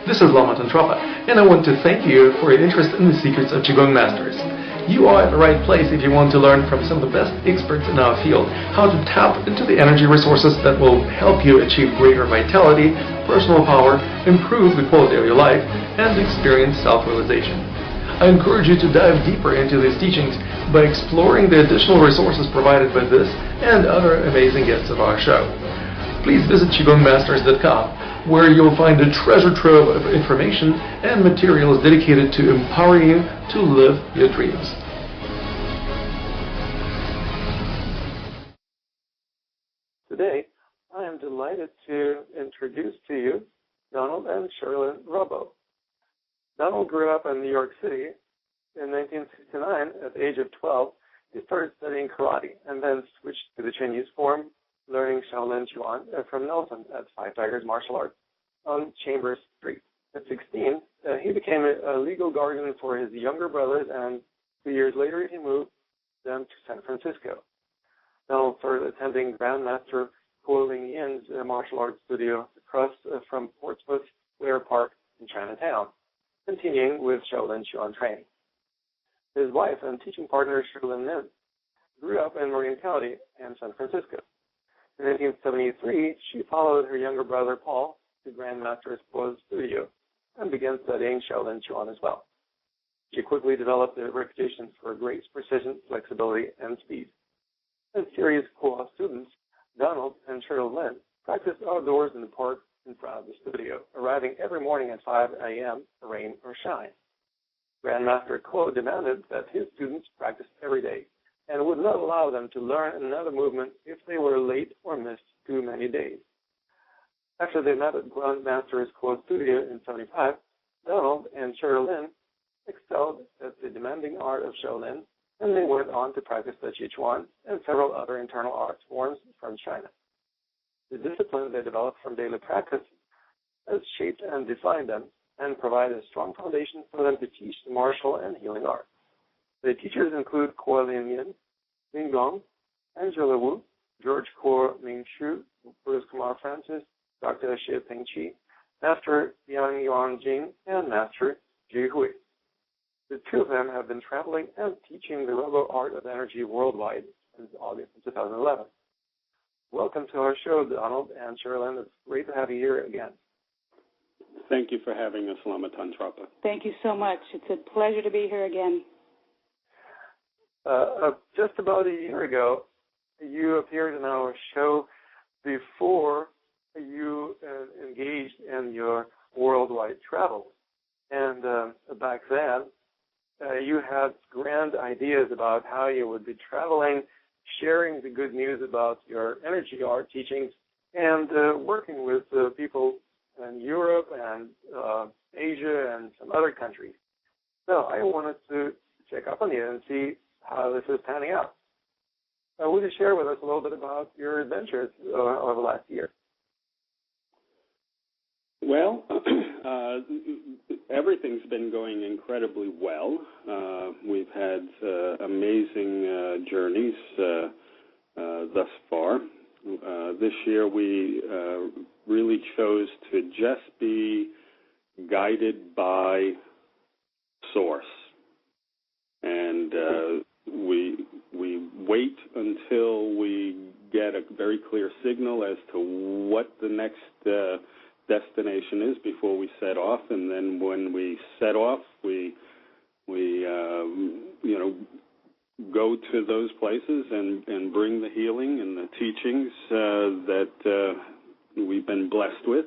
This is Lama Tantrapa, and I want to thank you for your interest in the secrets of Qigong Masters. You are at the right place if you want to learn from some of the best experts in our field how to tap into the energy resources that will help you achieve greater vitality, personal power, improve the quality of your life, and experience self-realization. I encourage you to dive deeper into these teachings by exploring the additional resources provided by this and other amazing guests of our show. Please visit qigongmasters.com, where you'll find a treasure trove of information and materials dedicated to empowering you to live your dreams. Today, I am delighted to introduce to you Donald and Cheryl Lynn Rubbo. Donald grew up in New York City. In 1969, at the age of 12, he started studying karate and then switched to the Chinese form, learning Shaolin Chuan from Nelson at Five Tigers Martial Arts on Chambers Street. At 16, he became a legal guardian for his younger brothers, and 2 years later he moved them to San Francisco. Donald started attending Grandmaster Kuo Ling Yin's martial arts studio across from Portsmouth Square Park in Chinatown, continuing with Shaolin Chuan training. His wife and teaching partner, Lynne, grew up in Marin County and San Francisco. In 1973, she followed her younger brother, Paul, to Grandmaster Kuo's studio and began studying Shaolin Chuan as well. She quickly developed a reputation for great precision, flexibility, and speed. As serious Kuo students, Donald and Cheryl Lynn practiced outdoors in the park in front of the studio, arriving every morning at 5 a.m., rain or shine. Grandmaster Kuo demanded that his students practice every day and would not allow them to learn another movement if they were late or missed too many days. After they met at Grandmaster Kuo's studio in 1975, Donald and Cheryl Lynn excelled at the demanding art of Shaolin, and they went on to practice the Qi Chuan and several other internal art forms from China. The discipline they developed from daily practice has shaped and defined them and provided a strong foundation for them to teach the martial and healing arts. The teachers include Kuo Ling Yin, Qigong, Angela Wu, George Kuo Ming Shu, Bruce Kumar Francis, Dr. Xie Ping Qi, Master Yang Yuan Jing, and Master Ji Hui. The two of them have been traveling and teaching the Rubbo art of energy worldwide since August of 2011. Welcome to our show, Donald and Cheryl. It's great to have you here again. Thank you for having us, Lama Tantrapa. Thank you so much. It's a pleasure to be here again. Just about a year ago, you appeared in our show before you engaged in your worldwide travel. And back then, you had grand ideas about how you would be traveling, sharing the good news about your energy art teachings, and working with people in Europe and Asia and some other countries. So I wanted to check up on you and see how this is panning out. Would you share with us a little bit about your adventures over the last year? Well, everything's been going incredibly well. We've had amazing journeys thus far. This year we really chose to just be guided by Source. And we wait until we get a very clear signal as to what the next destination is before we set off, and then when we set off, we go to those places and bring the healing and the teachings that we've been blessed with,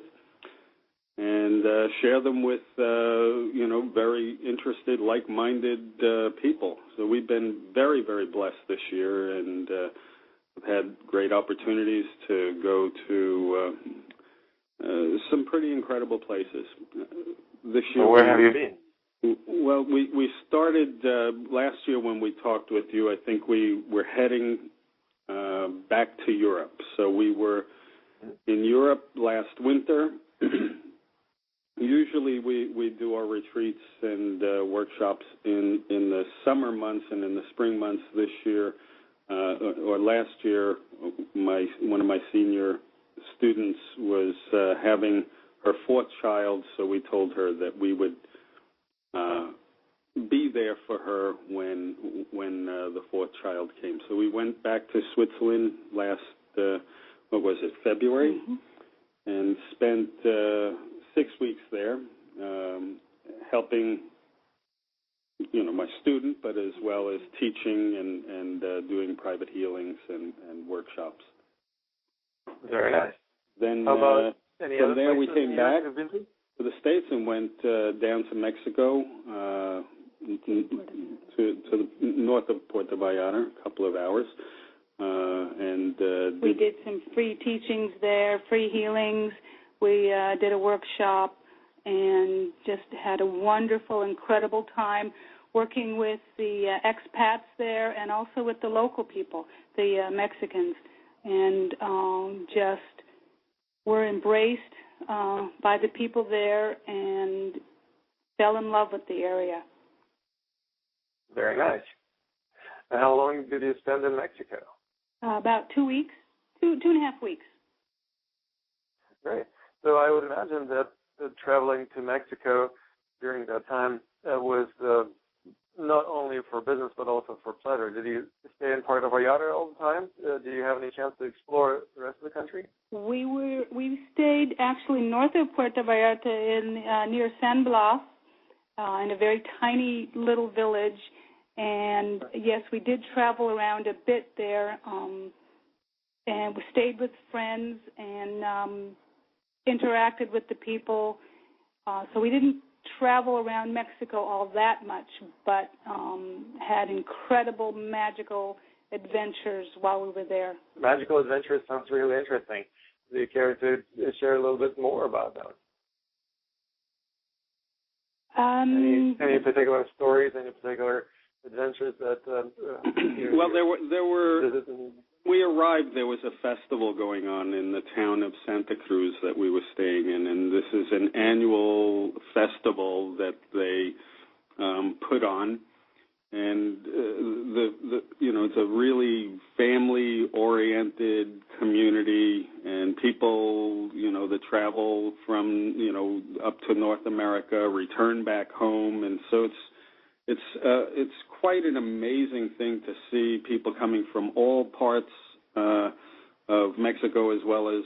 and share them with very interested, like-minded people. So we've been very, very blessed this year, and we've had great opportunities to go to some pretty incredible places. This year, where have you been? Well, we started last year when we talked with you. I think we were heading back to Europe. So we were in Europe last winter. Usually we do our retreats and workshops in the summer months and in the spring months. This year, or last year, one of my senior students was having her fourth child, so we told her that we would be there for her when the fourth child came. So we went back to Switzerland last, February, and spent 6 weeks there, helping, my student, but as well as teaching and doing private healings and workshops. Very nice. Then How about any from other there we places came back to the States and went down to Mexico, to the north of Puerto Vallarta, a couple of hours. We did some free teachings there, free healings. We did a workshop and just had a wonderful, incredible time working with the expats there and also with the local people, the Mexicans. And just were embraced by the people there and fell in love with the area. Very nice. And how long did you spend in Mexico? About 2 weeks, two and a half weeks. Great. So I would imagine that traveling to Mexico during that time was not only for business but also for pleasure. Did you stay in Puerto Vallarta all the time? Did you have any chance to explore the rest of the country? We stayed actually north of Puerto Vallarta in near San Blas, in a very tiny little village. And yes, we did travel around a bit there, and we stayed with friends and interacted with the people. So we didn't travel around Mexico all that much, but had incredible magical adventures while we were there. Magical adventures sounds really interesting. Do you care to share a little bit more about that? Any particular stories, any particular adventures that well, there were we arrived, there was a festival going on in the town of Santa Cruz that we were staying in, and this is an annual festival that they put on, and it's a really family-oriented community, and people, that travel from, up to North America, return back home, and so it's quite an amazing thing to see people coming from all parts of Mexico as well as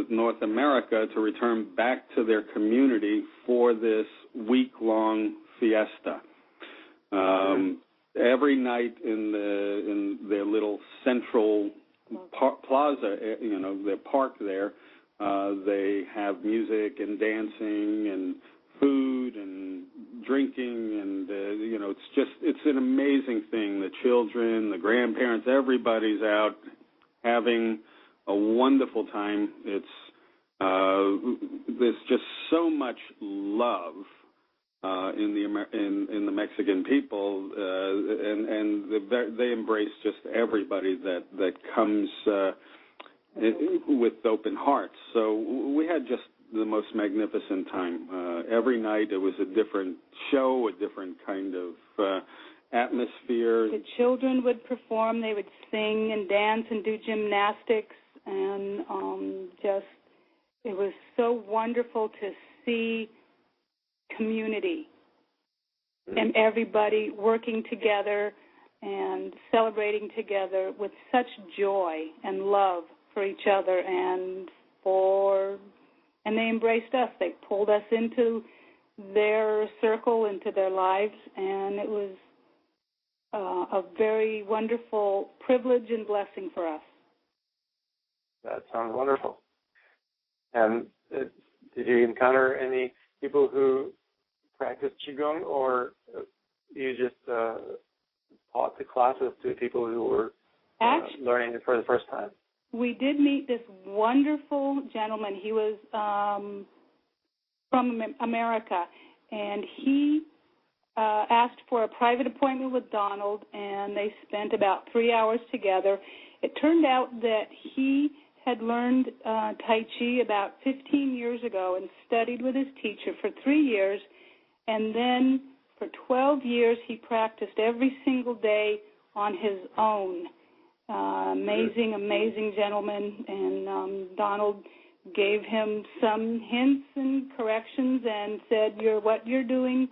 North America to return back to their community for this week-long fiesta. Every night in their little central plaza, their park there, they have music and dancing and food and drinking, and it's an amazing thing. The children, the grandparents, everybody's out having a wonderful time. There's just so much love in the Mexican people, and they embrace just everybody that comes with open hearts. So we had just the most magnificent time. Every night it was a different show, a different kind of atmosphere. The children would perform, they would sing and dance and do gymnastics, and it was so wonderful to see community and everybody working together and celebrating together with such joy and love for each other and they embraced us. They pulled us into their circle, into their lives, and it was a very wonderful privilege and blessing for us. That sounds wonderful. And did you encounter any people who practice Qigong, or you just taught the classes to people who were learning it for the first time? We did meet this wonderful gentleman. He was from America, and he asked for a private appointment with Donald, and they spent about 3 hours together. It turned out that he had learned Tai Chi about 15 years ago and studied with his teacher for 3 years, and then for 12 years he practiced every single day on his own. Amazing gentleman, and Donald gave him some hints and corrections and said, what you're doing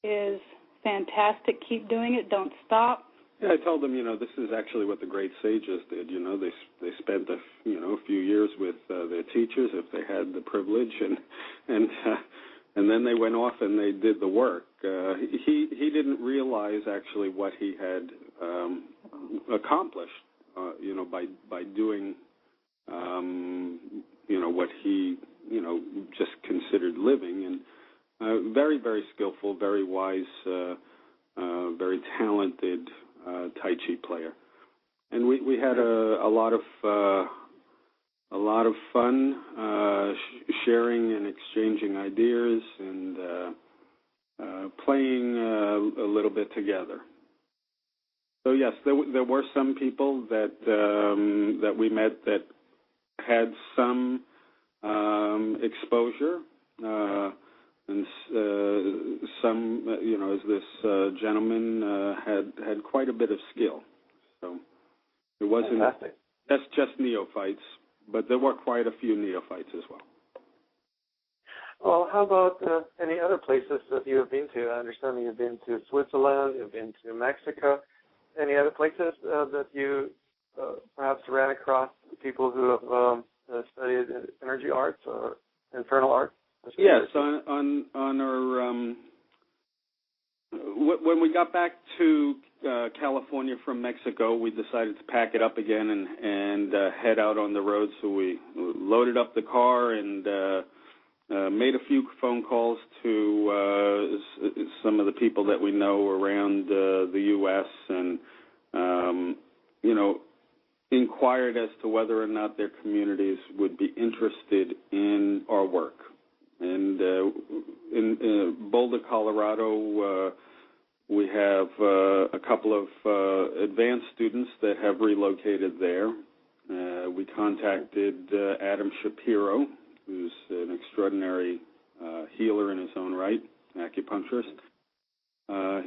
is fantastic. Keep doing it. Don't stop. Yeah, I told them, this is actually what the great sages did. They spent a few years with their teachers if they had the privilege, and then they went off and they did the work. He didn't realize actually what he had accomplished, by doing, what he, just considered living. And very, very skillful, very wise, very talented Tai Chi player. And we had a lot of fun sharing and exchanging ideas and playing a little bit together. So yes, there were some people that we met that had some exposure, and some, as this gentleman had quite a bit of skill. So it wasn't just neophytes, but there were quite a few neophytes as well. Well, how about any other places that you have been to? I understand that you've been to Switzerland, you've been to Mexico. Any other places that you perhaps ran across people who have studied energy arts or infernal arts? Yes, on our when we got back to California from Mexico, we decided to pack it up again and head out on the road. So we loaded up the car and made a few phone calls to some of the people that we know around the U.S. and inquired as to whether or not their communities would be interested in our work. And in Boulder, Colorado, we have a couple of advanced students that have relocated there. We contacted Adam Shapiro, who's an extraordinary healer in his own right, acupuncturist.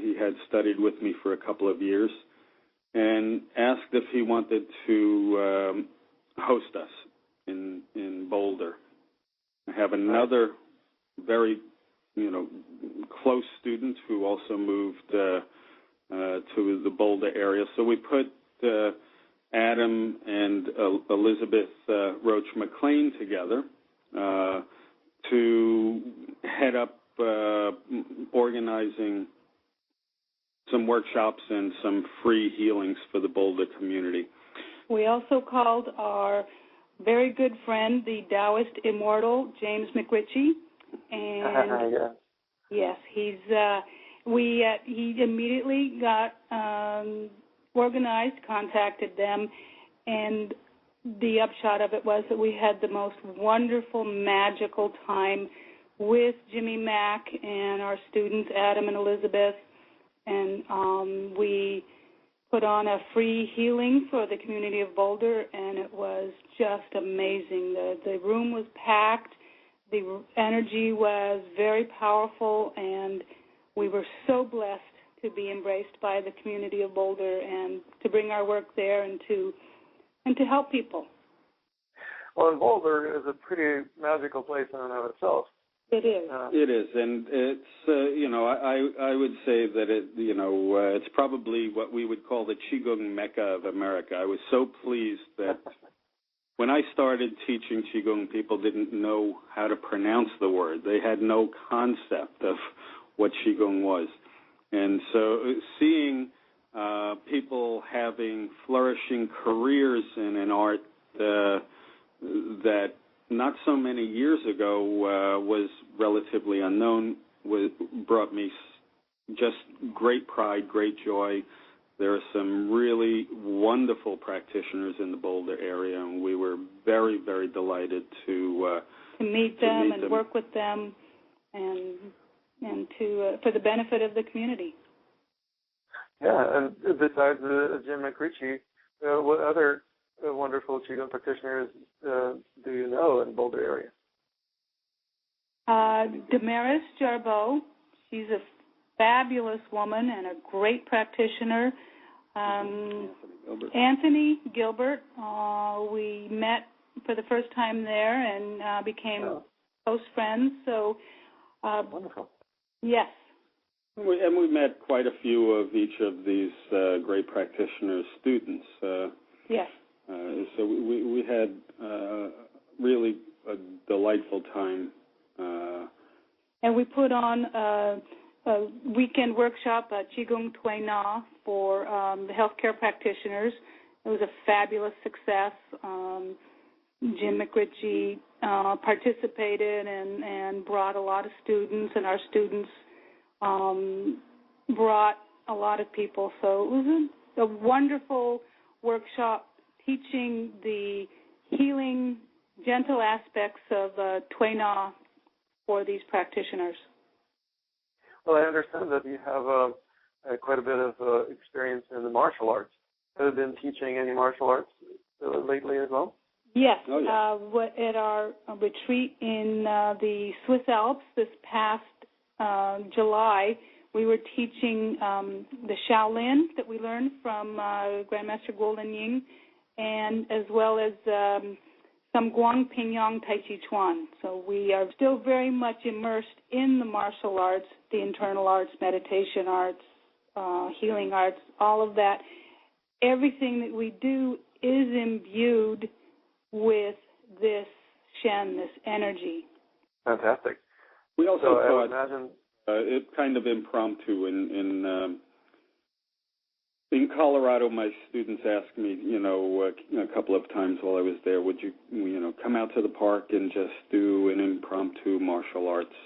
He had studied with me for a couple of years and asked if he wanted to host us in Boulder. I have another very, close student who also moved to the Boulder area. So we put Adam and Elizabeth Roach McLean together to head up organizing some workshops and some free healings for the Boulder community. We also called our very good friend, the Taoist immortal, James McRitchie, and yes, he immediately got organized, contacted them, and the upshot of it was that we had the most wonderful, magical time with Jimmy Mack and our students, Adam and Elizabeth, and we put on a free healing for the community of Boulder, and it was just amazing. The room was packed. The energy was very powerful, and we were so blessed to be embraced by the community of Boulder and to bring our work there and to help people. Well, and Boulder is a pretty magical place in and of itself. It is. It is, and it's I would say that it's probably what we would call the Qigong Mecca of America. I was so pleased that when I started teaching Qigong, people didn't know how to pronounce the word. They had no concept of what Qigong was, and so seeing people having flourishing careers in an art that not so many years ago was relatively unknown brought me just great pride, great joy. There are some really wonderful practitioners in the Boulder area, and we were very, very delighted to meet them and work with them, and to for the benefit of the community. Yeah, and besides Jim McRitchie, what other wonderful Qigong practitioners do you know in the Boulder area? Damaris Jarboe, she's a fabulous woman and a great practitioner. Anthony Gilbert, we met for the first time there and became close friends. So, wonderful. Yes. And we met quite a few of each of these great practitioners' students. Yes. So we had really a delightful time. And we put on a weekend workshop at Qigong Tui Na for the healthcare practitioners. It was a fabulous success. Jim McRitchie participated and brought a lot of students, and our students brought a lot of people. So it was a wonderful workshop teaching the healing, gentle aspects of Tui Na for these practitioners. Well, I understand that you have quite a bit of experience in the martial arts. Have you been teaching any martial arts lately as well? Yes. Oh, yeah. At our retreat in the Swiss Alps this past July, we were teaching the Shaolin that we learned from Grandmaster Golden Ying, and as well as some Guang Pingyang Tai Chi Chuan. So we are still very much immersed in the martial arts, the internal arts, meditation arts, healing arts, all of that. Everything that we do is imbued with this Shen, this energy. Fantastic. We also I imagine it kind of impromptu in Colorado. My students asked me, a couple of times while I was there, would you, come out to the park and just do an impromptu martial arts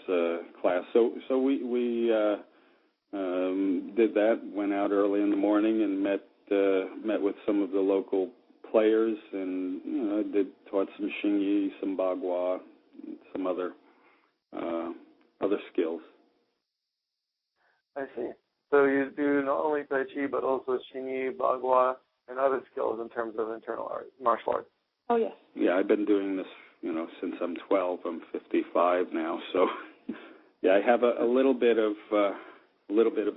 class? So we did that. Went out early in the morning and met with some of the local players, and taught some Xingyi, some Bagua, some other skills. I see. So you do not only Tai Chi, but also Xingyi, Bagua, and other skills in terms of internal art, martial arts. Oh, yes. Yeah, I've been doing this, since I'm 12. I'm 55 now, so yeah, I have a little bit of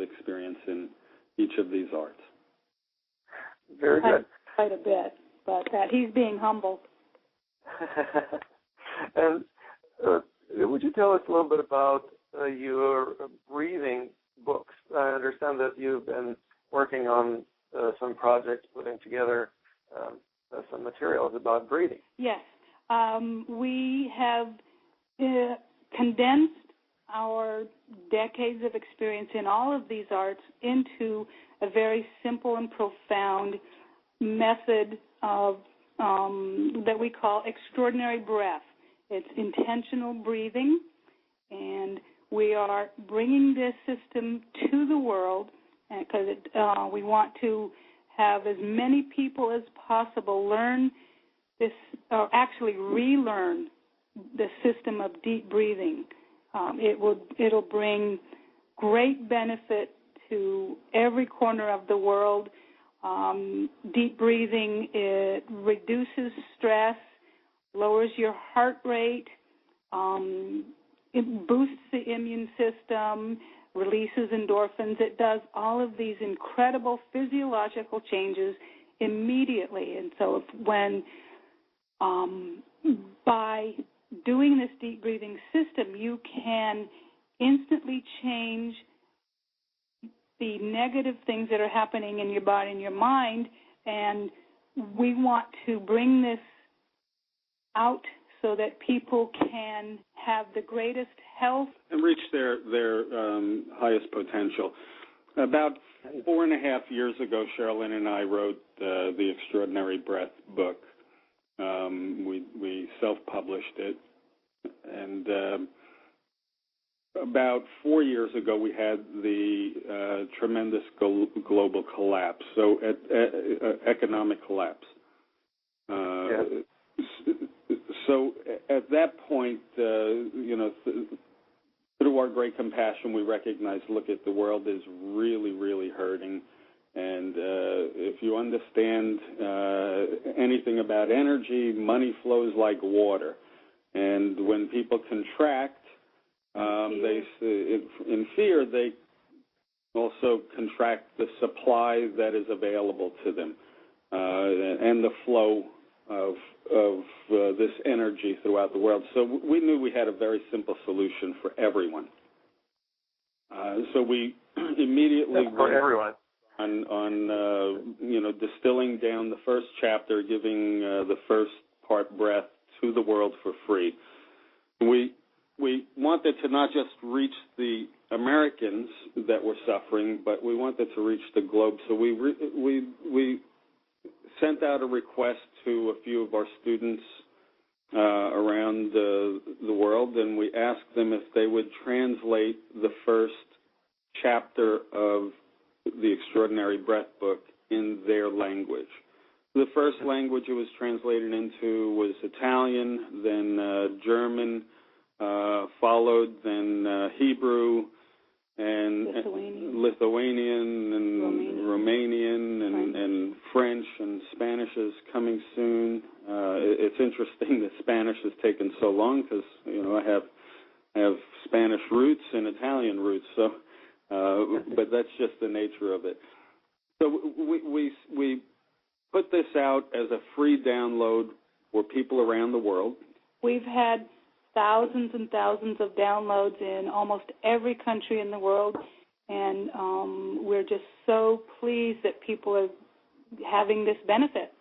experience in each of these arts. Very good. Quite a bit, but he's being humbled. And would you tell us a little bit about your breathing books? I understand that you've been working on some projects, putting together some materials about breathing. Yes. We have condensed our decades of experience in all of these arts into a very simple and profound method of that we call extraordinary breath. It's intentional breathing, and we are bringing this system to the world because we want to have as many people as possible learn this, or actually relearn the system of deep breathing. It'll bring great benefit to every corner of the world. Deep breathing, it reduces stress, lowers your heart rate, it boosts the immune system, releases endorphins. It does all of these incredible physiological changes immediately. And so by doing this deep breathing system, you can instantly change the negative things that are happening in your body and your mind, and we want to bring this out so that people can have the greatest health and reach their highest potential. About 4.5 years ago, Cheryl Lynn and I wrote the Extraordinary Breath book. We self-published it, and about 4 years ago, we had the tremendous global collapse, so economic collapse. Yes. So at that point, through our great compassion, we recognized, look, the world is really, really hurting. And if you understand anything about energy, money flows like water. And when people contract, in fear, they also contract the supply that is available to them and the flow of this energy throughout the world. So we knew we had a very simple solution for everyone. So we immediately for everyone on distilling down the first chapter, giving the first part breath to the world for free. We wanted to not just reach the Americans that were suffering, but we wanted to reach the globe. So we sent out a request to a few of our students around the world, and we asked them if they would translate the first chapter of the Extraordinary Breath book in their language. The first language it was translated into was Italian, then German, followed then Hebrew, and Lithuanian and Romanian and French, and Spanish is coming soon. It's interesting that Spanish has taken so long because I have Spanish roots and Italian roots, so but that's just the nature of it. So we put this out as a free download for people around the world. We've had thousands and thousands of downloads in almost every country in the world, and we're just so pleased that people are having this benefit.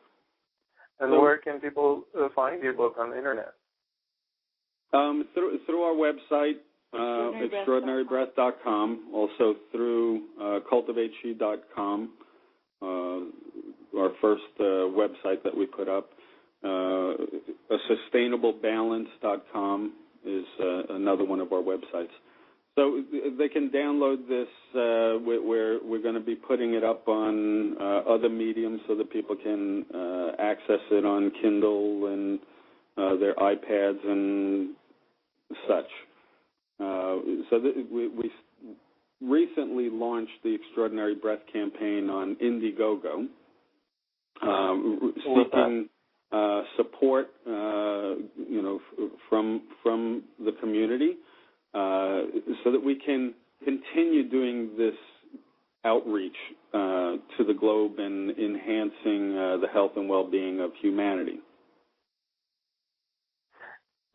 And where can people find your book on the internet? Through our website, extraordinarybreath.com, also through cultivatechi.com, our first website that we put up. sustainablebalance.com is another one of our websites. So they can download this. We're going to be putting it up on other mediums so that people can access it on Kindle and their iPads and such. We recently launched the Extraordinary Breath campaign on Indiegogo, seeking support, from the community, so that we can continue doing this outreach to the globe and enhancing the health and well-being of humanity.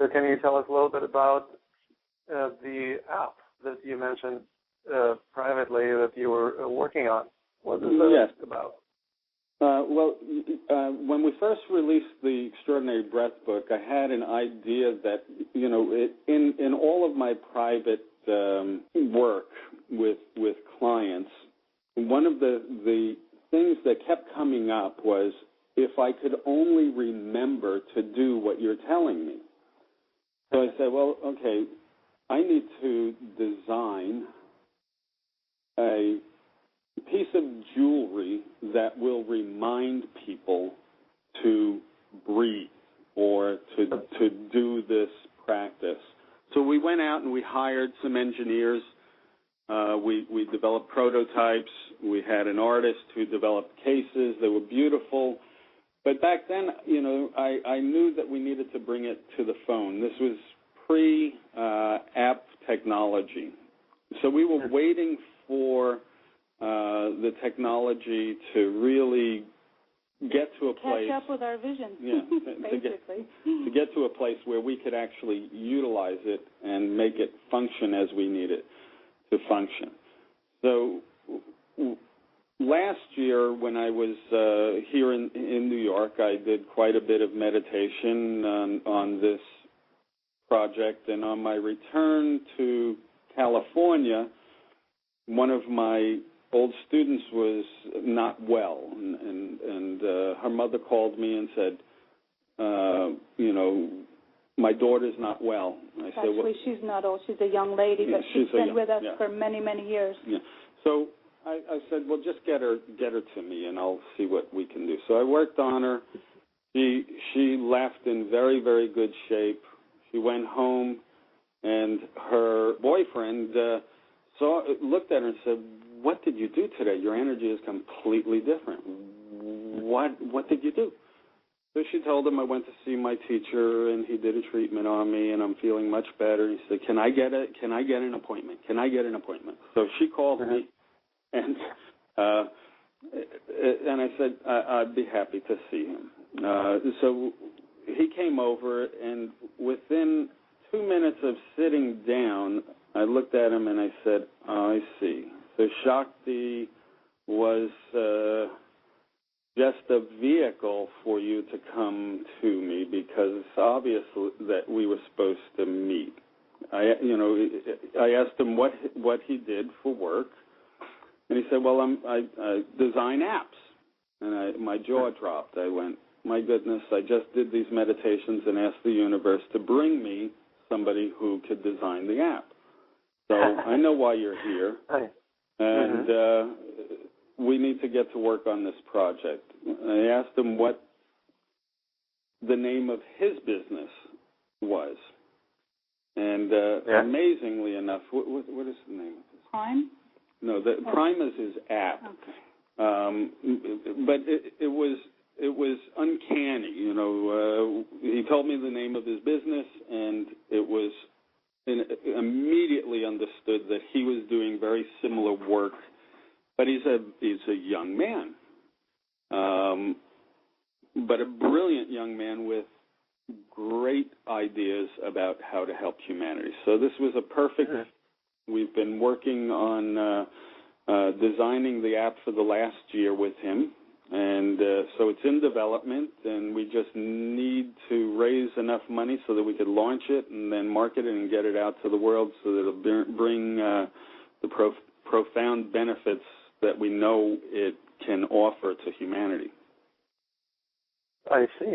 So can you tell us a little bit about the app that you mentioned privately that you were working on? What is that about? When we first released the Extraordinary Breath book, I had an idea that, in all of my private work with clients, one of the things that kept coming up was if I could only remember to do what you're telling me. So I said, well, okay, I need to design a piece of jewelry that will remind people to breathe or to do this practice. So we went out and we hired some engineers. We developed prototypes. We had an artist who developed cases. They were beautiful. But back then, I knew that we needed to bring it to the phone. This was pre-app technology. So we were waiting for the technology to really get to a place. Catch up with our vision. Yeah, basically. To get to a place where we could actually utilize it and make it function as we need it to function. So last year when I was here in New York, I did quite a bit of meditation on this project, and on my return to California, one of my old students was not well, and her mother called me and said, my daughter's not well. Actually, she's not old. She's a young lady, but she's been with us for many, many years. Yeah. So I said, well, just get her to me, and I'll see what we can do. So I worked on her. She left in very, very good shape. She went home, and her boyfriend looked at her and said, what did you do today? Your energy is completely different. What did you do? So she told him I went to see my teacher, and he did a treatment on me, and I'm feeling much better. He said, Can I get an appointment? Can I get an appointment? So she called me, and I said I'd be happy to see him. So he came over, and within 2 minutes of sitting down, I looked at him and I said, oh, I see. So Shakti was just a vehicle for you to come to me, because it's obvious that we were supposed to meet. I asked him what he did for work, and he said, well, I design apps. And my jaw dropped. I went, my goodness, I just did these meditations and asked the universe to bring me somebody who could design the app. So I know why you're here, and we need to get to work on this project. I asked him what the name of his business was, and amazingly enough, what is the name of this? Prime? No, Prime is his app. Okay. But it was uncanny, he told me the name of his business, and it was immediately understood that he was doing very similar work, but he's a young man, but a brilliant young man with great ideas about how to help humanity. So this was a perfect. We've been working on designing the app for the last year with him, and so it's in development, and we just need to raise enough money so that we could launch it and then market it and get it out to the world, so that it'll bring the profound benefits that we know it can offer to humanity. I see.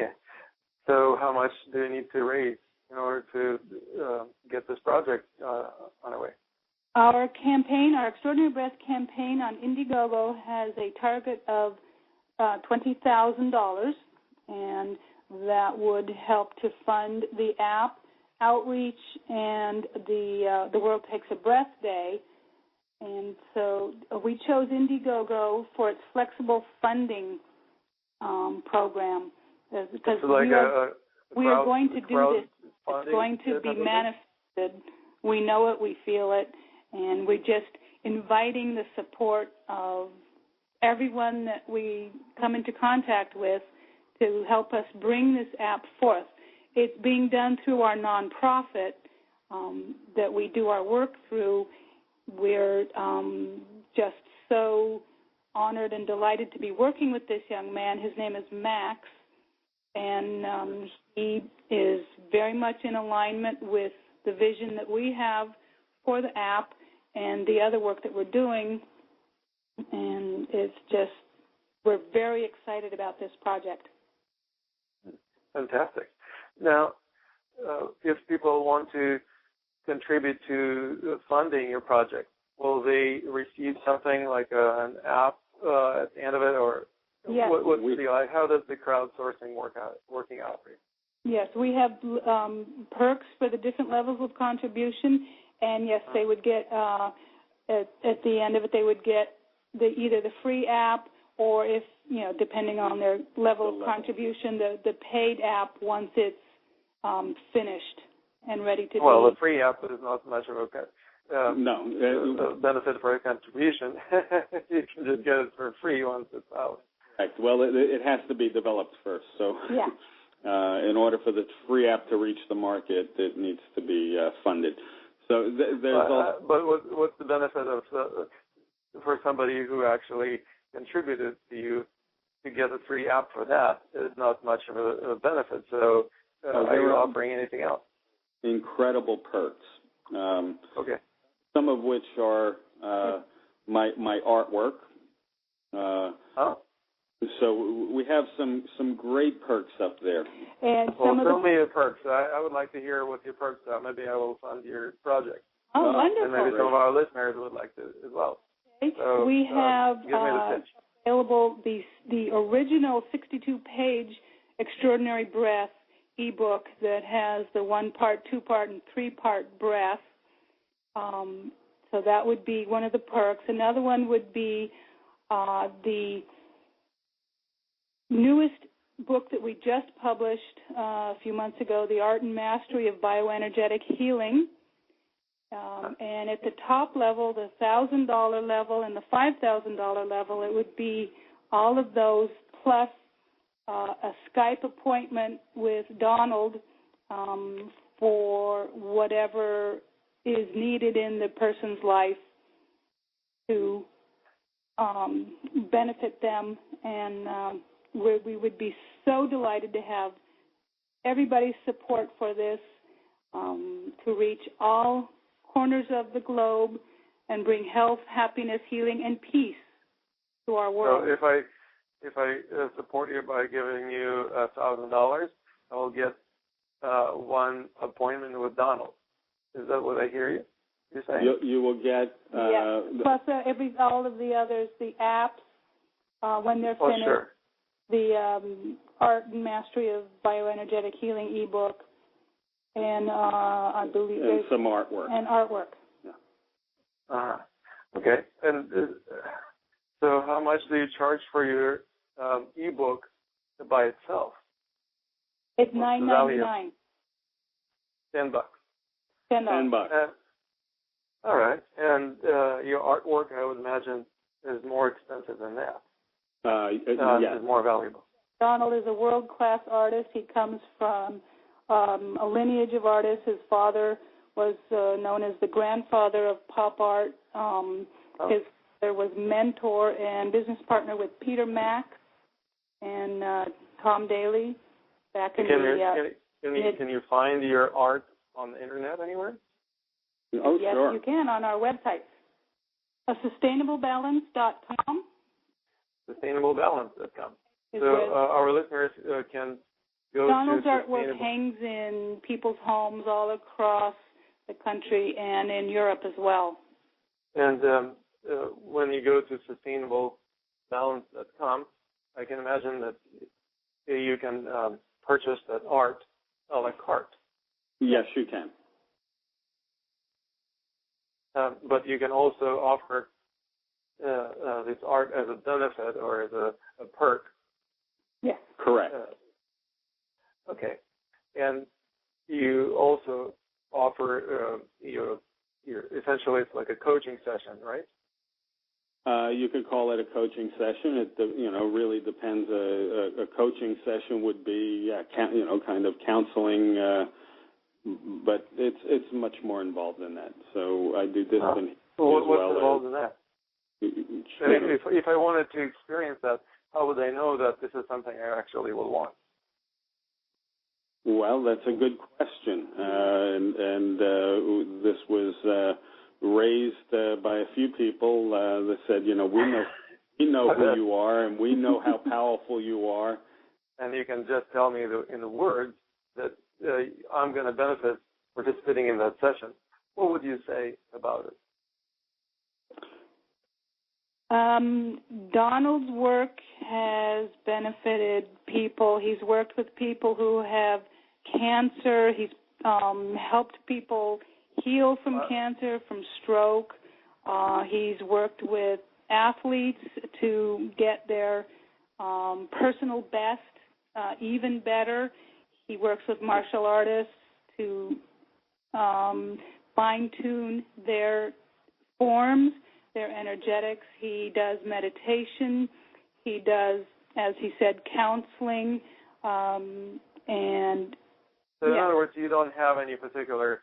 So how much do you need to raise in order to get this project on the way? Our campaign, our Extraordinary Breath campaign on Indiegogo, has a target of $20,000, and that would help to fund the app, outreach, and the World Takes a Breath Day. And so we chose Indiegogo for its flexible funding program, because we are going to do this. It's going to be manifested. We know it, we feel it, and we're just inviting the support of everyone that we come into contact with to help us bring this app forth. It's being done through our nonprofit that we do our work through. We're just so honored and delighted to be working with this young man. His name is Max, and he is very much in alignment with the vision that we have for the app and the other work that we're doing. And it's just, we're very excited about this project. Fantastic. Now, if people want to contribute to funding your project, will they receive something like an app at the end of it, or yes. What's the deal? How does the crowdsourcing working out for you? Yes, we have perks for the different levels of contribution, and yes, they would get at the end of it, they would get either the free app, or if, depending on their level of contribution, the paid app once it's finished and ready to Well, be. the free app is not much of a benefit for a contribution. You can just get it for free once it's out. Right. Well, it has to be developed first. So in order for the free app to reach the market, it needs to be funded. So but what's the benefit of for somebody who actually contributed to you to get a free app for that? Is not much of a benefit. So are you offering anything else? Incredible perks. Okay. Some of which are my artwork. So we have some great perks up there. And tell me your perks. I would like to hear what your perks are. Maybe I will fund your project. Oh, wonderful. And maybe some of our listeners would like to as well. Okay. So, we have available the original 62-page Extraordinary Breath ebook that has the 1-part, 2-part, and 3-part breath. So that would be one of the perks. Another one would be the newest book that we just published a few months ago, The Art and Mastery of Bioenergetic Healing. And at the top level, the $1,000 level and the $5,000 level, it would be all of those plus a Skype appointment with Donald for whatever is needed in the person's life to benefit them. And we would be so delighted to have everybody's support for this, to reach all corners of the globe and bring health, happiness, healing, and peace to our world. So if I support you by giving you $1,000, I will get one appointment with Donald. Is that what I hear you're saying? You will get yes. Plus all of the others, the apps when they're finished. Sure. The Art and Mastery of Bioenergetic Healing ebook, and I believe and some artwork. And artwork. Yeah. Okay. And so, how much do you charge for your ebook by itself? It's $9.99. $10. $10. All right. And your artwork, I would imagine, is more expensive than that. Yes. Is more valuable. Donald is a world-class artist. He comes from a lineage of artists. His father was known as the grandfather of pop art. His father was mentor and business partner with Peter Mack and Tom Daly back in Can you find your art on the internet anywhere? Oh, yes, sure. you can on our website, sustainablebalance.com. Sustainablebalance.com. So our listeners can go Donald's to artwork hangs in people's homes all across the country and in Europe as well. And when you go to sustainablebalance.com, I can imagine that you can purchase that art a la carte. Yes, you can. But you can also offer this art as a benefit or as a perk. Yes. Correct. Okay. And you also offer your essentially it's like a coaching session, right? You could call it a coaching session. It really depends. A coaching session would be kind of counseling, but it's much more involved than that. So I do this what's involved in that? If I wanted to experience that, how would I know that this is something I actually will want? Well, that's a good question, and this was raised by a few people that said, we know who you are, and we know how powerful you are. And you can just tell me in the words that I'm going to benefit participating in that session. What would you say about it? Donald's work has benefited people. He's worked with people who have cancer. He's helped people heal from cancer, from stroke. He's worked with athletes to get their personal best even better. He works with martial artists to fine-tune their forms, their energetics. He does meditation. He does, as he said, counseling. So in other words, you don't have any particular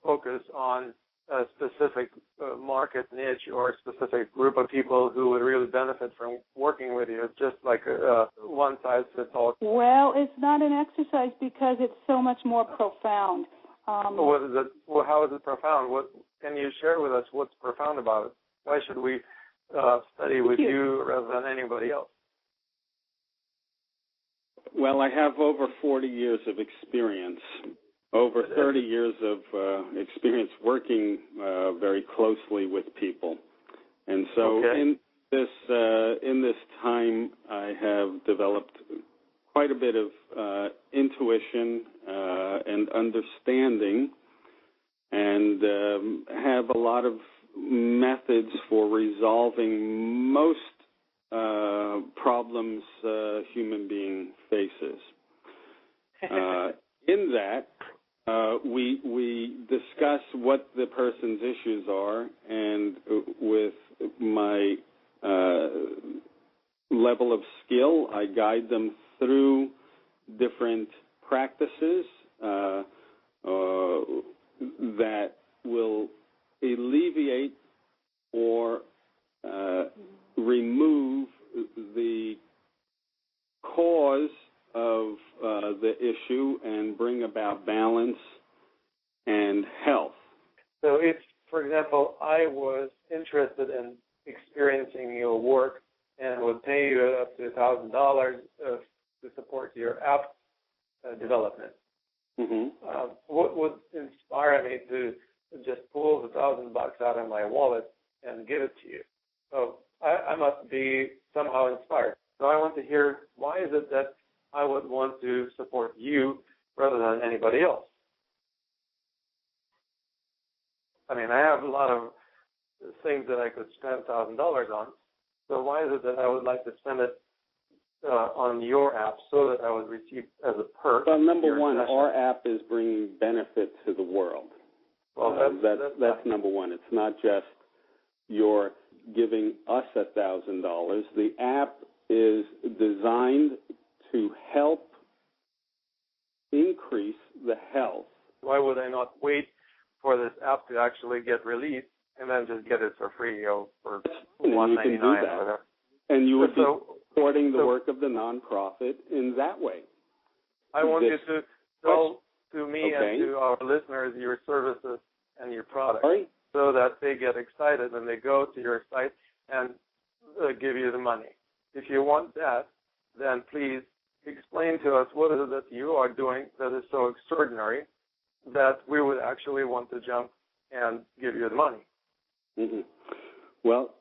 focus on a specific market niche or a specific group of people who would really benefit from working with you. It's just like a one-size-fits-all. Well, it's not an exercise because it's so much more profound. What is it? Well, how is it profound? What can you share with us? What's profound about it? Why should we study with you rather than anybody else? Well, I have over 40 years of experience, over 30 years of experience working very closely with people. And so in this time, I have developed quite a bit of intuition and understanding, and have a lot of methods for resolving most problems a human being faces. In that, we discuss what the person's issues are, and with my level of skill, I guide them through different practices that will alleviate or remove the cause of the issue and bring about balance and health. So if, for example, I was interested in experiencing your work and would pay you up to $1,000 to support your app development, what would inspire me to just pull the $1,000 out of my wallet and give it to you? So I must be somehow inspired. So I want to hear, why is it that I would want to support you rather than anybody else? I mean, I have a lot of things that I could spend $1,000 on. So why is it that I would like to spend it on your app so that I would receive as a perk? Well, number one, our app is bringing benefit to the world. Well, that's number one. It's not just you're giving us $1,000. The app is designed to help increase the health. Why would I not wait for this app to actually get released and then just get it for free or for $1.99 or whatever? And you would be supporting the work of the nonprofit in that way. I want you to sell to me and to our listeners your services and your products so that they get excited and they go to your site and give you the money. If you want that, then please explain to us what is it that you are doing that is so extraordinary that we would actually want to jump and give you the money. Mm-hmm. Well,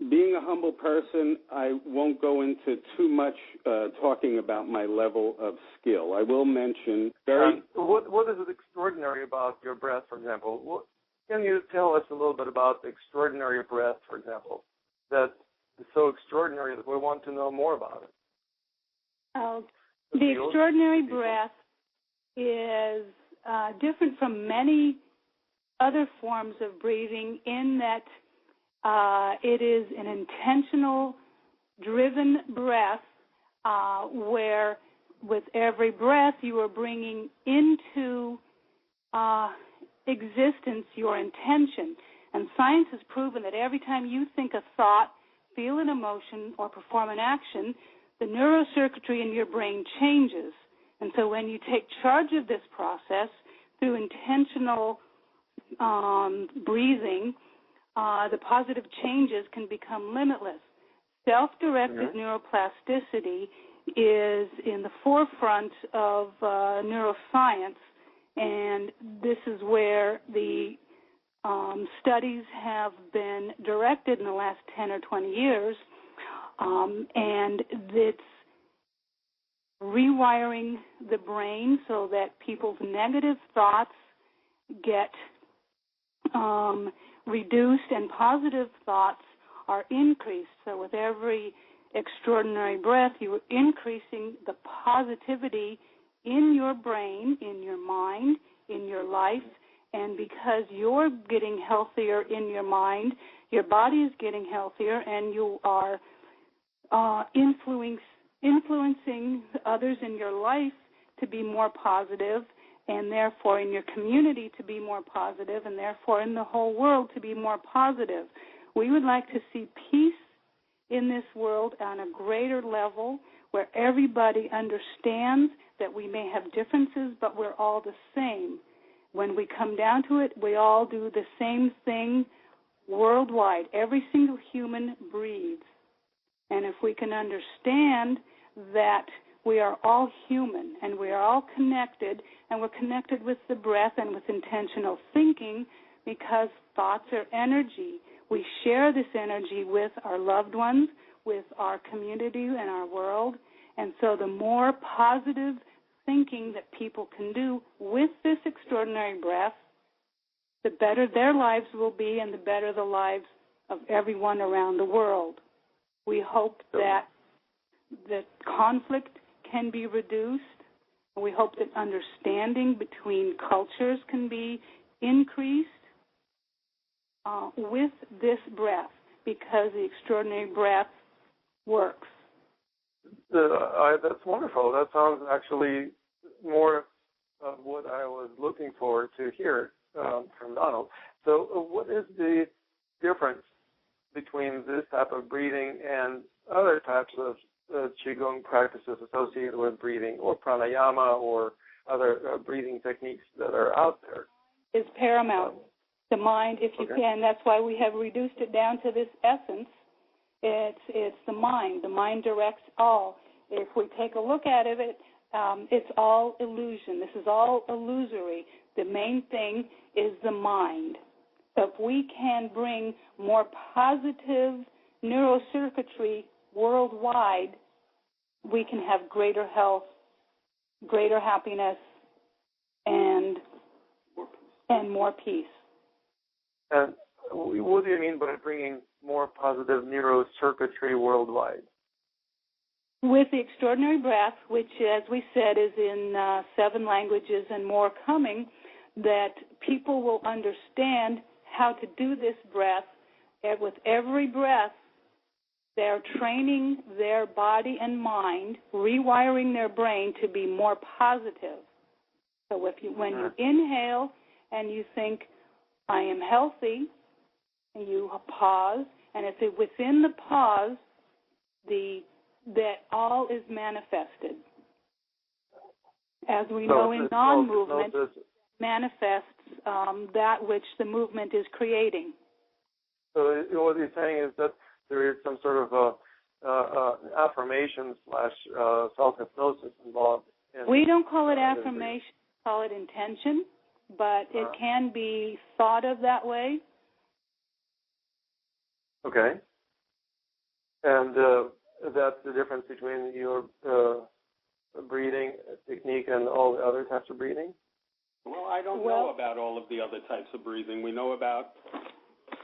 being a humble person, I won't go into too much talking about my level of skill. I will mention what is it extraordinary about your breath, for example? Can you tell us a little bit about the extraordinary breath, for example, that is so extraordinary that we want to know more about it? The extraordinary breath is different from many other forms of breathing in that it is an intentional, driven breath where with every breath you are bringing into existence your intention. And science has proven that every time you think a thought, feel an emotion, or perform an action, the neurocircuitry in your brain changes. And so when you take charge of this process through intentional breathing, the positive changes can become limitless. Self-directed neuroplasticity is in the forefront of neuroscience, and this is where the studies have been directed in the last 10 or 20 years, and it's rewiring the brain so that people's negative thoughts get reduced and positive thoughts are increased. So with every extraordinary breath, you are increasing the positivity in your brain, in your mind, in your life, and because you're getting healthier in your mind, your body is getting healthier, and you are influencing others in your life to be more positive, and therefore in your community to be more positive, and therefore in the whole world to be more positive. We would like to see peace in this world on a greater level where everybody understands that we may have differences, but we're all the same. When we come down to it, we all do the same thing worldwide. Every single human breathes. And if we can understand that we are all human and we are all connected, and we're connected with the breath and with intentional thinking because thoughts are energy. We share this energy with our loved ones, with our community and our world. And so the more positive thinking that people can do with this extraordinary breath, the better their lives will be and the better the lives of everyone around the world. We hope that the conflict can be reduced, and we hope that understanding between cultures can be increased with this breath, because the extraordinary breath works. That's wonderful. That sounds actually more of what I was looking for to hear from Donald. So what is the difference between this type of breathing and other types of Qigong practices associated with breathing, or pranayama, or other breathing techniques that are out there? Is paramount. The mind, if you can. That's why we have reduced it down to this essence. It's the mind. The mind directs all. If we take a look at it, it's all illusion. This is all illusory. The main thing is the mind. So if we can bring more positive neurocircuitry worldwide, we can have greater health, greater happiness, and more peace. And what do you mean by bringing more positive neurocircuitry worldwide? With the extraordinary breath, which, as we said, is in 7 languages and more coming, that people will understand how to do this breath. And with every breath, they're training their body and mind, rewiring their brain to be more positive. So when you inhale and you think, I am healthy, and you pause, and it's within the pause that all is manifested. As we know in non-movement, manifests that which the movement is creating. So what you're saying is that there is some sort of affirmation / self-hypnosis involved. We don't call it affirmation, we call it intention, but it can be thought of that way. Okay. And that's the difference between your breathing technique and all the other types of breathing? Well, I don't know about all of the other types of breathing. We know about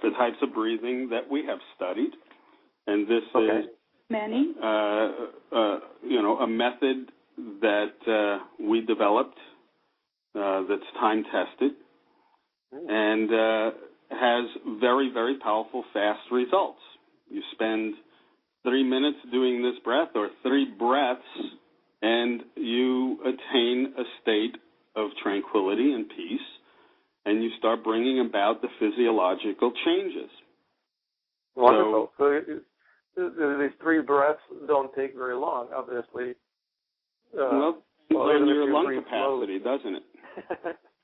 the types of breathing that we have studied, and this is many. A method that we developed that's time tested and has very, very powerful, fast results. You spend 3 minutes doing this breath or 3 breaths, and you attain a state of tranquility and peace, and you start bringing about the physiological changes. Wonderful. So these 3 breaths don't take very long, obviously. Well, on your lung capacity, doesn't it?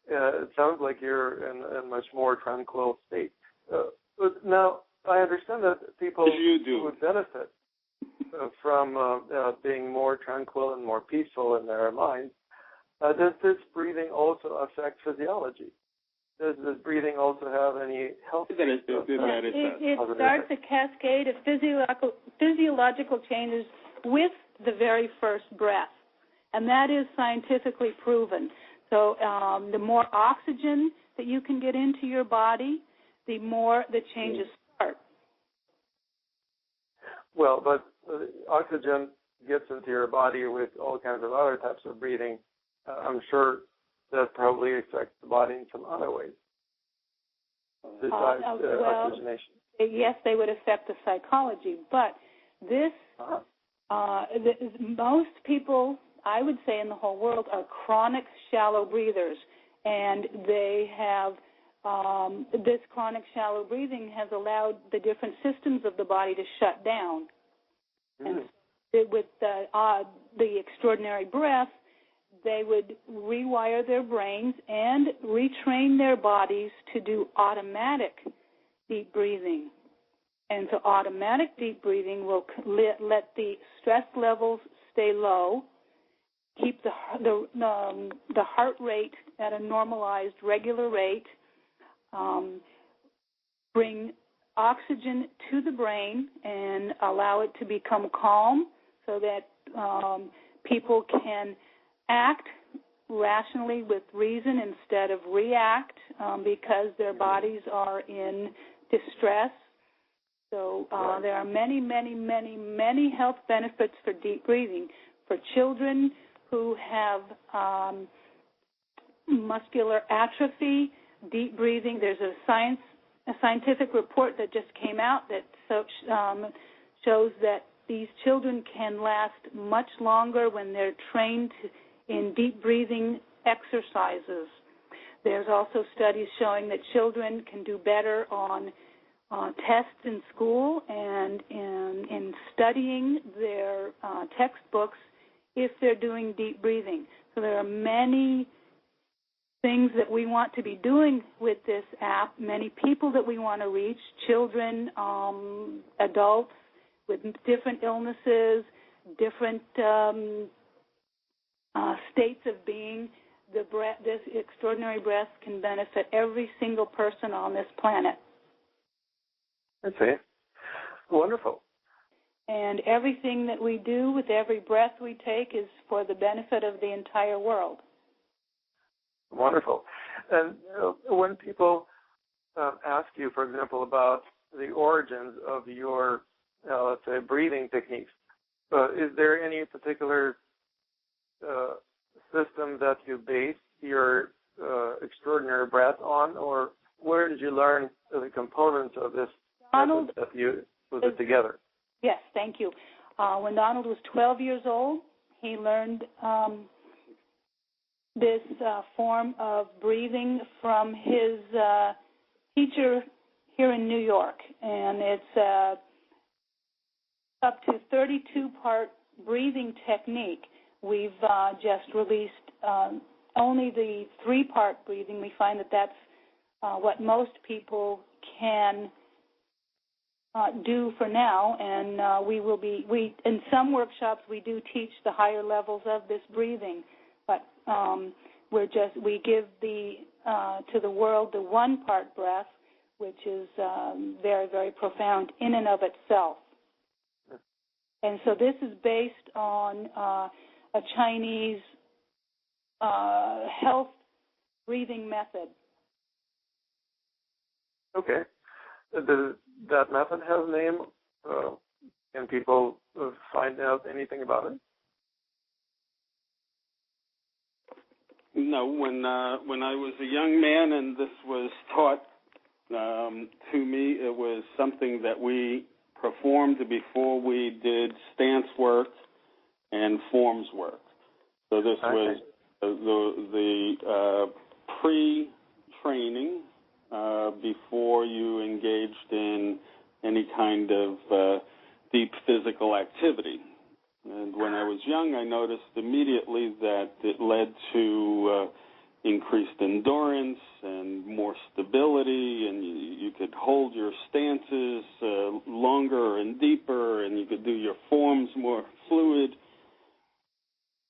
It sounds like you're in a much more tranquil state. But now, I understand that people would benefit from being more tranquil and more peaceful in their minds. Does this breathing also affect physiology? Does this breathing also have any health? It starts a cascade of physiological changes with the very first breath, and that is scientifically proven. So the more oxygen that you can get into your body, the more the changes start. Well, but oxygen gets into your body with all kinds of other types of breathing. I'm sure that probably affects the body in some other ways besides oxygenation. Yes, they would affect the psychology, but this most people, I would say, in the whole world are chronic shallow breathers, and they have this chronic shallow breathing has allowed the different systems of the body to shut down. And with the extraordinary breath, they would rewire their brains and retrain their bodies to do automatic deep breathing. And so automatic deep breathing will let the stress levels stay low, keep the heart rate at a normalized, regular rate, bring oxygen to the brain and allow it to become calm so that people can act rationally with reason instead of react because their bodies are in distress. So there are many, many, many, many health benefits for deep breathing. For children who have muscular atrophy, deep breathing, there's a scientific report that just came out that shows that these children can last much longer when they're trained in deep breathing exercises. There's also studies showing that children can do better on tests in school and in studying their textbooks if they're doing deep breathing. So there are many things that we want to be doing with this app, many people that we want to reach, children, adults with different illnesses, different states of being. This extraordinary breath can benefit every single person on this planet. I see. Wonderful. And everything that we do with every breath we take is for the benefit of the entire world. Wonderful. And when people ask you, for example, about the origins of your, let's say, breathing techniques, is there any particular system that you base your extraordinary breath on, or where did you learn the components of this Donald, that you put it together? Yes, thank you. When Donald was 12 years old, he learned this form of breathing from his teacher here in New York, and it's up to 32-part breathing technique. We've just released only the 3-part breathing. We find that that's what most people can do for now, and we in some workshops we do teach the higher levels of this breathing, but we give to the world the 1-part breath, which is very, very profound in and of itself. And so this is based on a Chinese health breathing method. Okay. Does that method have a name? Can people find out anything about it? No. When I was a young man and this was taught to me, it was something that we performed before we did stance work and forms work. So this was the pre-training before you engaged in any kind of deep physical activity. And when I was young, I noticed immediately that it led to increased endurance and more stability, and you could hold your stances longer and deeper, and you could do your forms more fluid.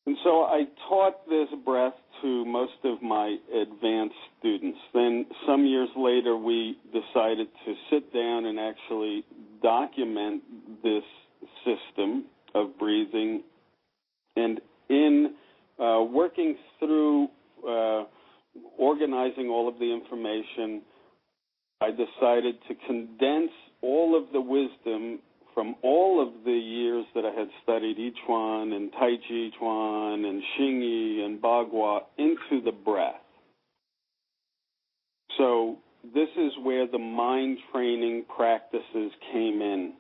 And so I taught this breath to most of my advanced students. Then some years later, we decided to sit down and actually document this system of breathing. And in working through organizing all of the information, I decided to condense all of the wisdom from all of the years that I had studied Yi Chuan and Tai Chi Chuan and Xing Yi and Bagua into the breath. So this is where the mind training practices came in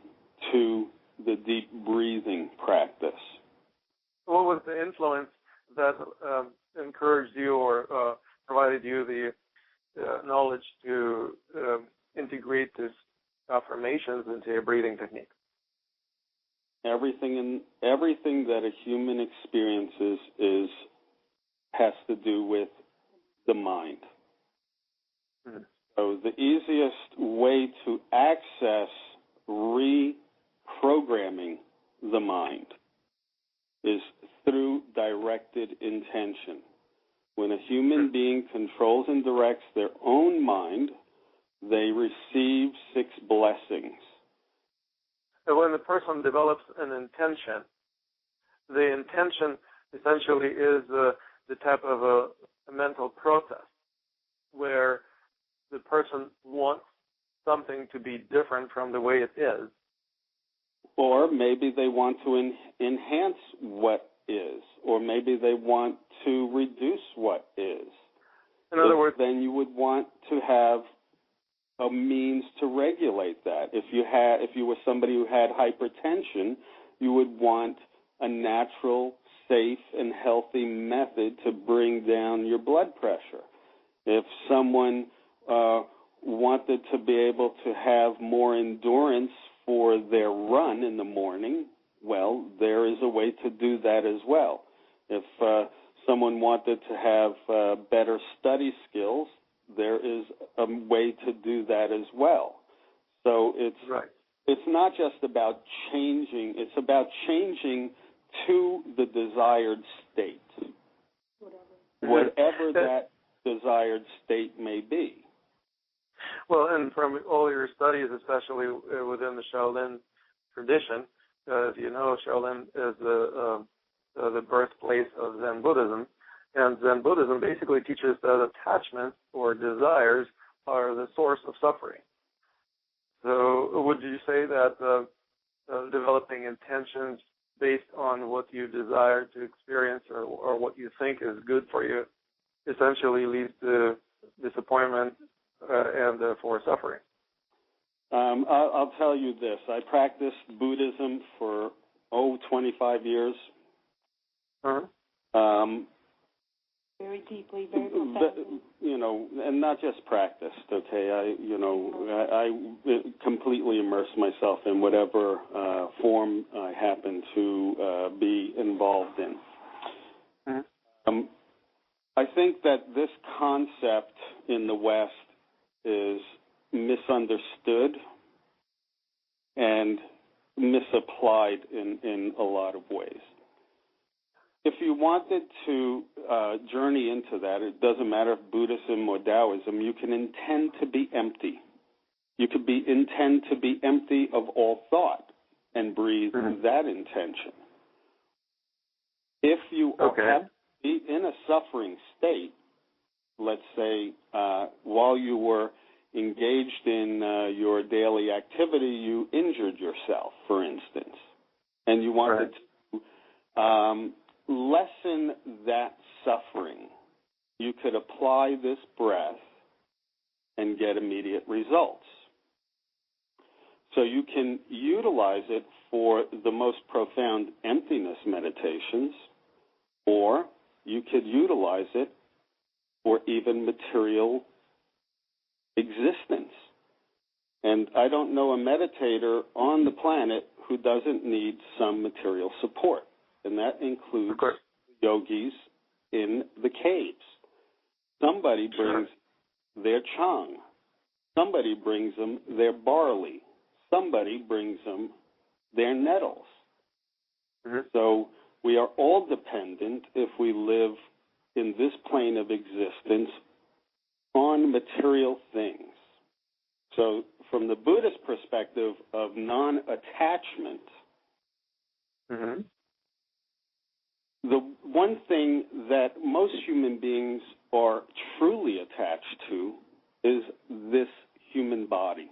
to the deep breathing practice. What was the influence that encouraged you or provided you the knowledge to integrate these affirmations into your breathing technique? Everything that a human experiences has to do with the mind. Mm-hmm. So the easiest way to access reprogramming the mind is through directed intention. When a human being controls and directs their own mind, they receive 6 blessings. So when the person develops an intention, the intention essentially is the type of a mental process where the person wants something to be different from the way it is. Or maybe they want to enhance what is, or maybe they want to reduce what is. In other words, then you would want to have a means to regulate that. If you were somebody who had hypertension, you would want a natural, safe, and healthy method to bring down your blood pressure. If someone wanted to be able to have more endurance for their run in the morning, well, there is a way to do that as well. If someone wanted to have better study skills, there is a way to do that as well. So it's not just about changing, it's about changing to the desired state, whatever that desired state may be. Well, and from all your studies, especially within the Shaolin tradition, as you know, Shaolin is the birthplace of Zen Buddhism, and Zen Buddhism basically teaches that attachment or desires are the source of suffering. So would you say that developing intentions based on what you desire to experience or what you think is good for you essentially leads to disappointment and therefore suffering? I'll tell you this. I practiced Buddhism for, 25 years. Uh-huh. Very deeply, very profoundly. And not just practiced, okay? I completely immersed myself in whatever form I happen to be involved in. Uh-huh. I think that this concept in the West is misunderstood and misapplied in a lot of ways. If you wanted to journey into that, it doesn't matter if Buddhism or Taoism, you can intend to be empty. You could intend to be empty of all thought and breathe that intention. If you have to be in a suffering state, let's say while you were engaged in your daily activity, you injured yourself, for instance, and you wanted to lessen that suffering, you could apply this breath and get immediate results. So you can utilize it for the most profound emptiness meditations, or you could utilize it for even material existence. And I don't know a meditator on the planet who doesn't need some material support. And that includes yogis in the caves. Somebody brings their chang. Somebody brings them their barley. Somebody brings them their nettles. So we are all dependent, if we live in this plane of existence, on material things. So from the Buddhist perspective of non-attachment, the one thing that most human beings are truly attached to is this human body.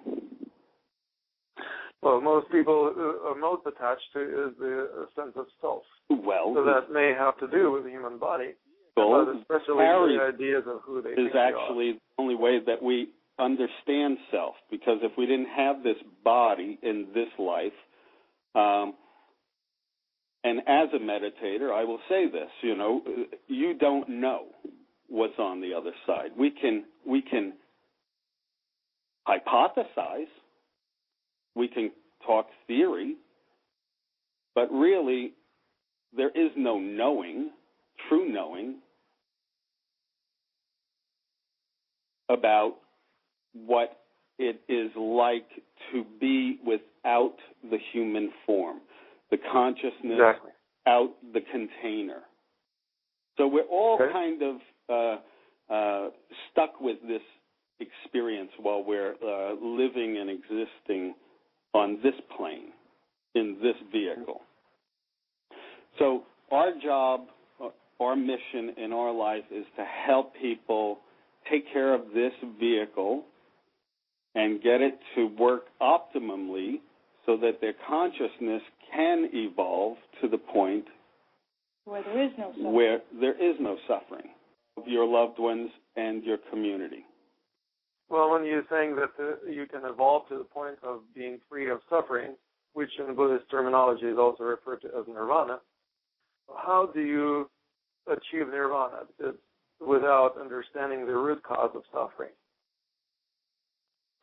Well, most people are most attached to is the sense of self. Well, so that may have to do with the human body, but especially the ideas of who they think they are. Is actually the only way that we understand self, because if we didn't have this body in this life, and as a meditator, I will say this, you don't know what's on the other side. We can hypothesize, we can talk theory, but really there is no knowing, true knowing, about what it is like to be without the human form, the consciousness out the container. So we're all kind of stuck with this experience while we're living and existing on this plane, in this vehicle. So our job, our mission in our life is to help people take care of this vehicle and get it to work optimally so that their consciousness can evolve to the point where there is no suffering. Where there is no suffering of your loved ones and your community. Well, when you're saying that you can evolve to the point of being free of suffering, which in Buddhist terminology is also referred to as nirvana. How do you achieve nirvana without understanding the root cause of suffering?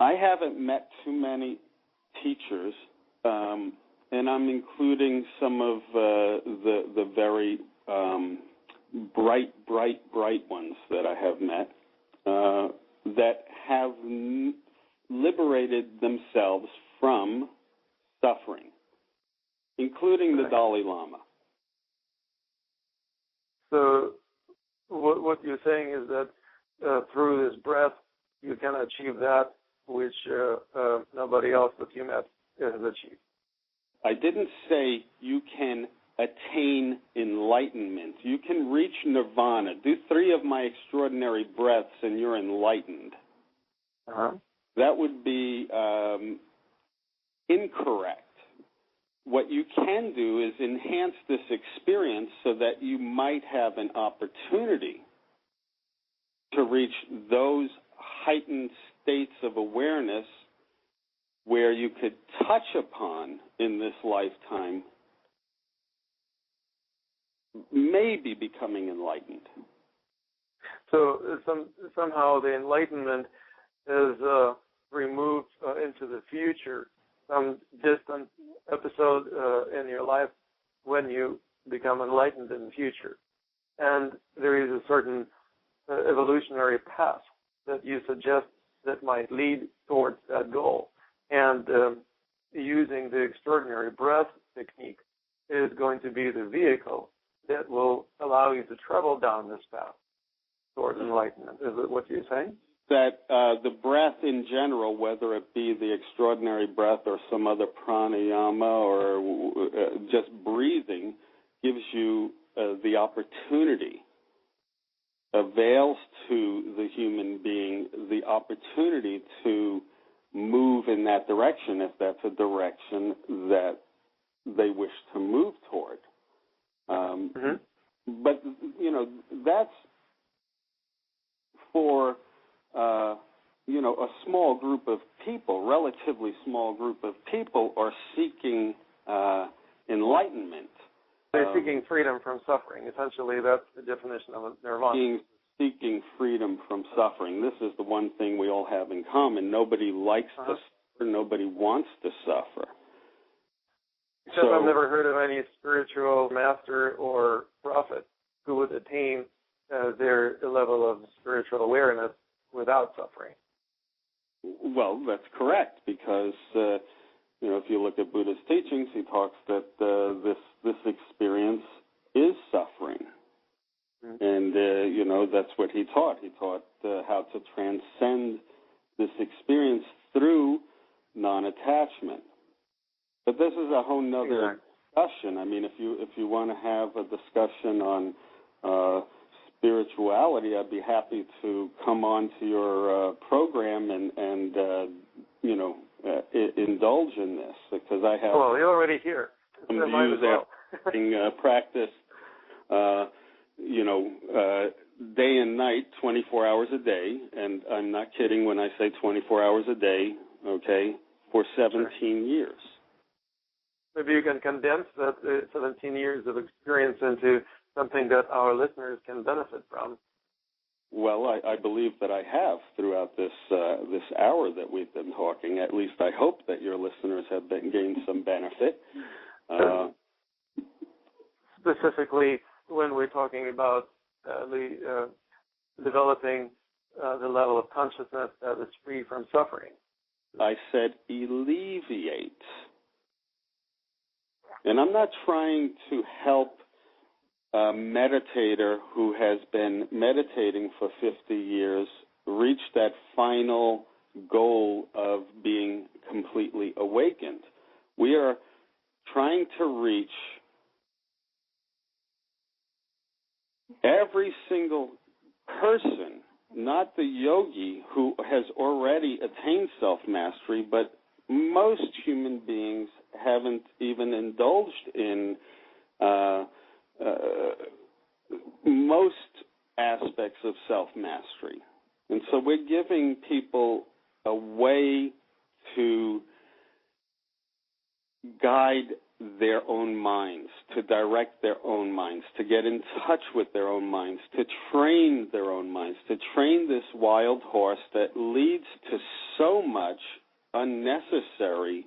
I haven't met too many teachers, and I'm including some of the very bright ones that I have met that have liberated themselves from suffering, including the Dalai Lama. So what you're saying is that through this breath, you can achieve that which nobody else that you met has achieved. I didn't say you can attain enlightenment. You can reach nirvana. Do 3 of my extraordinary breaths and you're enlightened. Uh-huh. That would be incorrect. What you can do is enhance this experience so that you might have an opportunity to reach those heightened states of awareness where you could touch upon in this lifetime maybe becoming enlightened. So somehow the enlightenment is removed into the future, some distant episode in your life when you become enlightened in the future. And there is a certain evolutionary path that you suggest that might lead towards that goal. And using the extraordinary breath technique is going to be the vehicle that will allow you to travel down this path towards enlightenment. Is it what you're saying? That the breath in general, whether it be the extraordinary breath or some other pranayama or just breathing, gives you the opportunity, avails to the human being the opportunity to move in that direction if that's a direction that they wish to move toward. But, that's for, a small group of people, relatively small group of people are seeking enlightenment. They're seeking freedom from suffering. Essentially, that's the definition of nirvana. Seeking freedom from suffering. This is the one thing we all have in common. Nobody likes to suffer. Nobody wants to suffer. Except I've never heard of any spiritual master or prophet who would attain their level of spiritual awareness without suffering. Well, that's correct, because if you look at Buddha's teachings, he talks that this experience is suffering, and that's what he taught. He taught how to transcend this experience through non-attachment. But this is a whole nother discussion. I mean, if you want to have a discussion on spirituality, I'd be happy to come on to your program and indulge in this, because I have. Well, you're already here. Some views after practice, day and night, 24 hours a day, and I'm not kidding when I say 24 hours a day. Okay, for 17 years. Maybe you can condense that 17 years of experience into something that our listeners can benefit from. Well, I believe that I have throughout this hour that we've been talking. At least I hope that your listeners have gained some benefit. Specifically, when we're talking about developing the level of consciousness that is free from suffering. I said alleviate. And I'm not trying to help a meditator who has been meditating for 50 years reach that final goal of being completely awakened. We are trying to reach every single person, not the yogi who has already attained self-mastery, but most human beings haven't even indulged in most aspects of self-mastery. And so we're giving people a way to guide their own minds, to direct their own minds, to get in touch with their own minds, to train their own minds, to train this wild horse that leads to so much unnecessary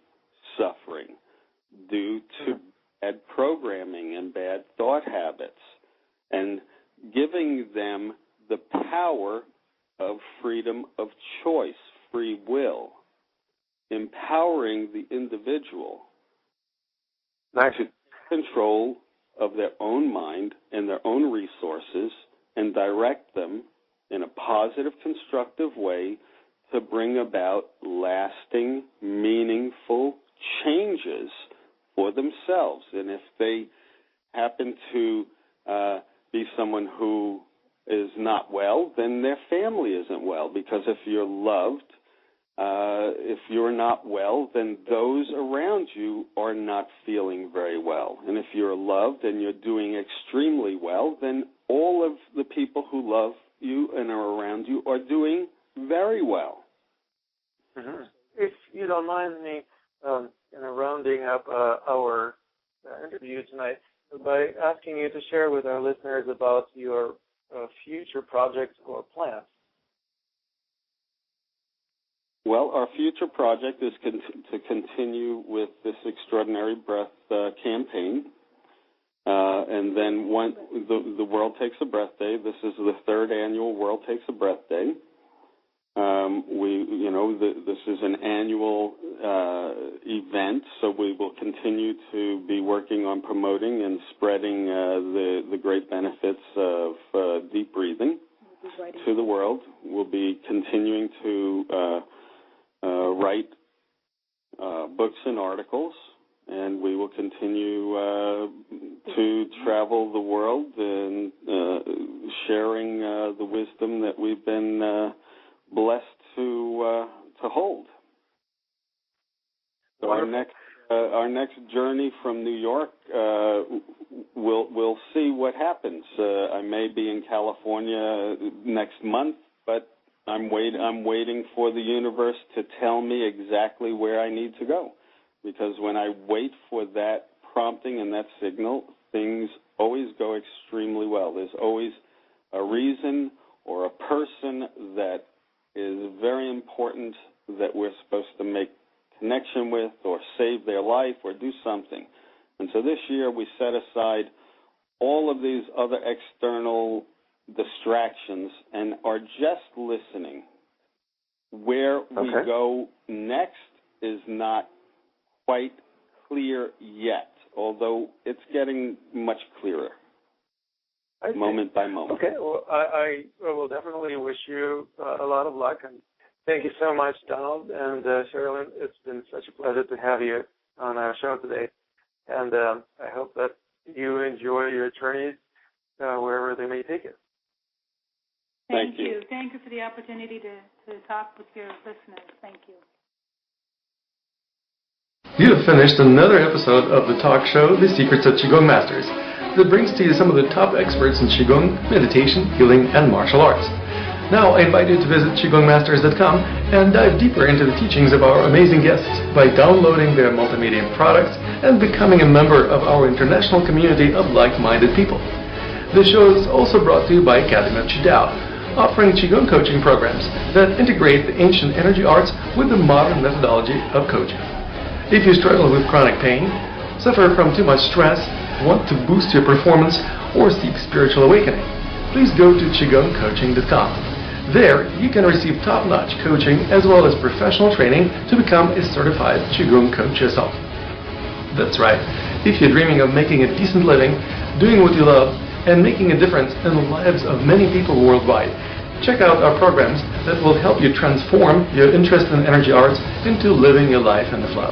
suffering due to bad programming and bad thought habits, and giving them the power of freedom of choice, free will, empowering the individual to control of their own mind and their own resources and direct them in a positive, constructive way to bring about lasting, meaningful changes for themselves. And if they happen to be someone who is not well, then their family isn't well, because if you're loved, if you're not well, then those around you are not feeling very well. And if you're loved and you're doing extremely well, then all of the people who love you and are around you are doing very well. Mm-hmm. If you don't mind me rounding up our interview tonight by asking you to share with our listeners about your future projects or plans. Well, our future project is to continue with this extraordinary breath campaign. And then when the World Takes a Breath Day, this is the third annual World Takes a Breath Day. This is an annual event, so we will continue to be working on promoting and spreading the great benefits of deep breathing to the world. We'll be continuing to write books and articles, and we will continue to travel the world and sharing the wisdom that we've been blessed to hold. So our next journey from New York, we'll see what happens. I may be in California next month, but I'm waiting for the universe to tell me exactly where I need to go. Because when I wait for that prompting and that signal, things always go extremely well. There's always a reason or a person that is very important that we're supposed to make connection with or save their life or do something. And so this year we set aside all of these other external distractions and are just listening. Where we go next is not quite clear yet, although it's getting much clearer moment by moment. Okay, well, I will definitely wish you a lot of luck, and thank you so much, Donald and Cheryl Lynn. It's been such a pleasure to have you on our show today, and I hope that you enjoy your journeys wherever they may take you. Thank you. Thank you for the opportunity to talk with your listeners. Thank you. You have finished another episode of the talk show, The Secrets of Qigong Masters, that brings to you some of the top experts in Qigong, meditation, healing, and martial arts. Now, I invite you to visit QigongMasters.com and dive deeper into the teachings of our amazing guests by downloading their multimedia products and becoming a member of our international community of like-minded people. This show is also brought to you by Academy of Qidao, offering Qigong coaching programs that integrate the ancient energy arts with the modern methodology of coaching. If you struggle with chronic pain, suffer from too much stress, want to boost your performance, or seek spiritual awakening, please go to QigongCoaching.com. There, you can receive top-notch coaching as well as professional training to become a certified Qigong coach yourself. That's right. If you're dreaming of making a decent living, doing what you love, and making a difference in the lives of many people worldwide, check out our programs that will help you transform your interest in energy arts into living your life in the flow.